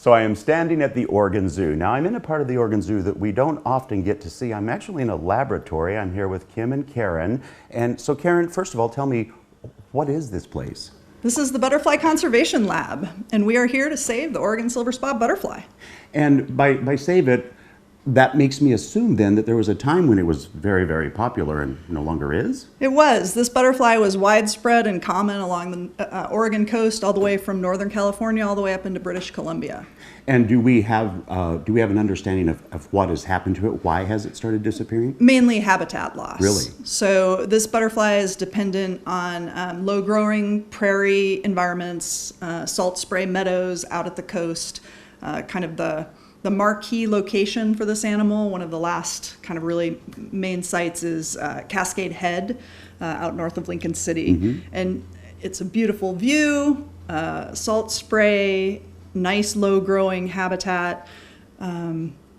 So I am standing at the Oregon Zoo. Now I'm in a part of the Oregon Zoo that we don't often get to see. I'm actually in a laboratory. I'm here with Kim and Karen. And so Karen, first of all, tell me, what is this place? This is the Butterfly Conservation Lab, and we are here to save the Oregon Silverspot Butterfly. And by save it, that makes me assume then that there was a time when it was very, very popular and no longer is? It was. This butterfly was widespread and common along the Oregon coast, all the way from Northern California, all the way up into British Columbia. And do we have an understanding of what has happened to it? Why has it started disappearing? Mainly habitat loss. Really? So this butterfly is dependent on low-growing prairie environments, salt spray meadows out at the coast, kind of the marquee location for this animal. One of the last kind of really main sites is Cascade Head out north of Lincoln City. Mm-hmm. And it's a beautiful view, salt spray, nice low growing habitat,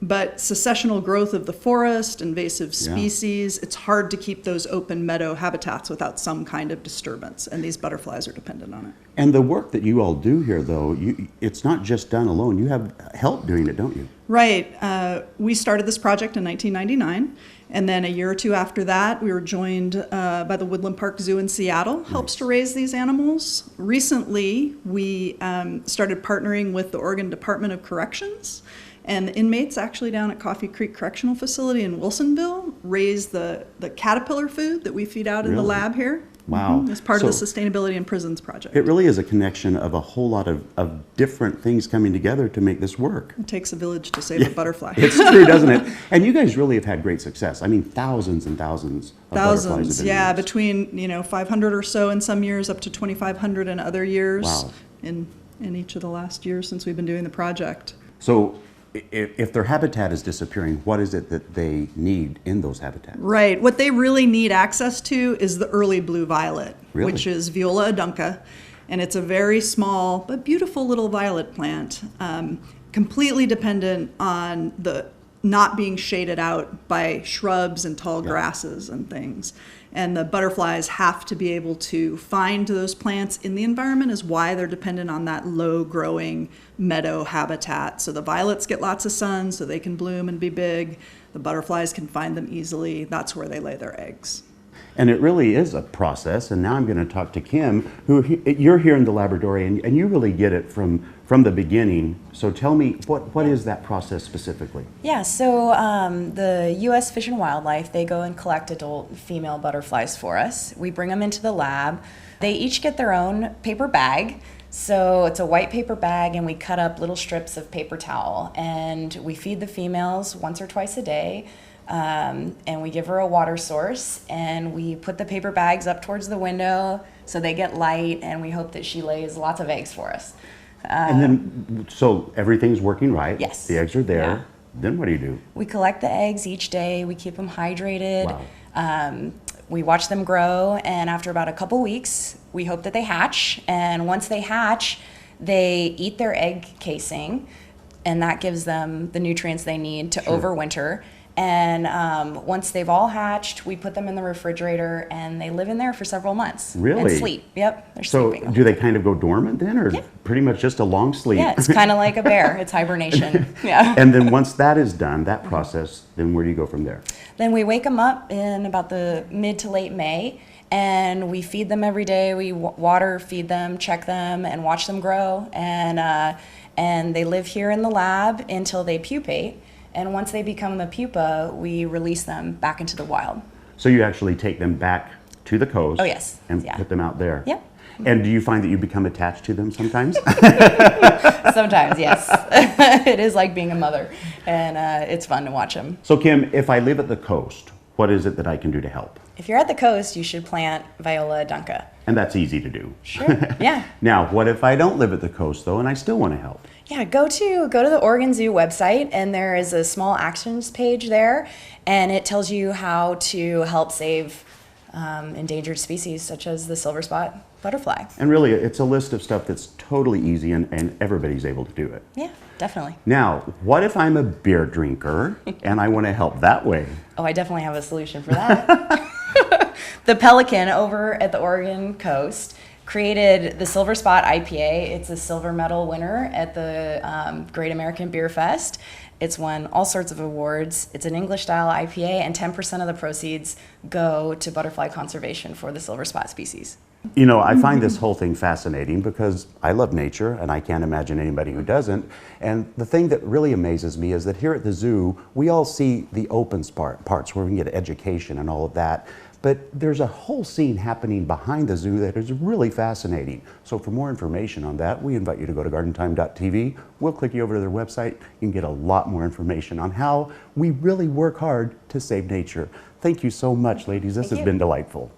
but successional growth of the forest, invasive species. It's hard to keep those open meadow habitats without some kind of disturbance, and these butterflies are dependent on it. And the work that you all do here, though, it's not just done alone. You have help doing it, don't you? Right. We started this project in 1999, and then a year or two after that, we were joined by the Woodland Park Zoo in Seattle, helps to raise these animals. Recently, we started partnering with the Oregon Department of Corrections, and the inmates actually down at Coffee Creek Correctional Facility in Wilsonville raise the caterpillar food that we feed out in the lab here. Wow. Mm-hmm. As part of the Sustainability in Prisons project. It really is a connection of a whole lot of different things coming together to make this work. It takes a village to save a butterfly. It's true, doesn't it? And you guys really have had great success. I mean, thousands and thousands of butterflies have been raised. Between 500 or so in some years, up to 2,500 in other years. Wow. In each of the last years since we've been doing the project. So if their habitat is disappearing, what is it that they need in those habitats? Right. What they really need access to is the early blue violet, which is Viola adunca. And it's a very small but beautiful little violet plant, completely dependent on the not being shaded out by shrubs and tall grasses and things. And the butterflies have to be able to find those plants in the environment, is why they're dependent on that low-growing meadow habitat. So the violets get lots of sun so they can bloom and be big. The butterflies can find them easily. That's where they lay their eggs. And it really is a process. And now I'm going to talk to Kim, who you're here in the laboratory, and you really get it from the beginning. So tell me, what is that process specifically? Yeah, so the U.S. Fish and Wildlife, they go and collect adult female butterflies for us. We bring them into the lab. They each get their own paper bag. So it's a white paper bag, and we cut up little strips of paper towel. And we feed the females once or twice a day. And we give her a water source, and we put the paper bags up towards the window so they get light, and we hope that she lays lots of eggs for us. And then, so everything's working right. Yes. The eggs are there. Yeah. Then what do you do? We collect the eggs each day. We keep them hydrated. Wow. We watch them grow, and after about a couple weeks, we hope that they hatch. And once they hatch, they eat their egg casing, and that gives them the nutrients they need to overwinter. And once they've all hatched, we put them in the refrigerator, and they live in there for several months. Really? And sleep. Yep, they're sleeping. So do they kind of go dormant then, or pretty much just a long sleep? Yeah, it's kind of like a bear. It's hibernation. Yeah. And then once that is done, that process, then where do you go from there? Then we wake them up in about the mid to late May, and we feed them every day. We water, feed them, check them, and watch them grow. And they live here in the lab until they pupate. And once they become a pupa, we release them back into the wild. So you actually take them back to the coast. Oh, yes. And put them out there. Yep. And do you find that you become attached to them sometimes? Sometimes, yes. It is like being a mother, and it's fun to watch them. So Kim, if I live at the coast, what is it that I can do to help? If you're at the coast, you should plant Viola adunca. And that's easy to do. Sure, yeah. Now, what if I don't live at the coast, though, and I still want to help? Yeah, go to the Oregon Zoo website, and there is a small actions page there, and it tells you how to help save endangered species such as the silverspot butterfly. And really, it's a list of stuff that's totally easy, and everybody's able to do it. Yeah, definitely. Now, what if I'm a beer drinker and I want to help that way? Oh, I definitely have a solution for that. The pelican over at the Oregon coast created the Silverspot IPA. It's a silver medal winner at the Great American Beer Fest. It's won all sorts of awards. It's an English style IPA, and 10% of the proceeds go to butterfly conservation for the Silverspot species. You know, I find this whole thing fascinating because I love nature and I can't imagine anybody who doesn't. And the thing that really amazes me is that here at the zoo, we all see the open parts where we can get education and all of that. But there's a whole scene happening behind the zoo that is really fascinating. So for more information on that, we invite you to go to gardentime.tv. We'll click you over to their website. You can get a lot more information on how we really work hard to save nature. Thank you so much, ladies. This has been delightful.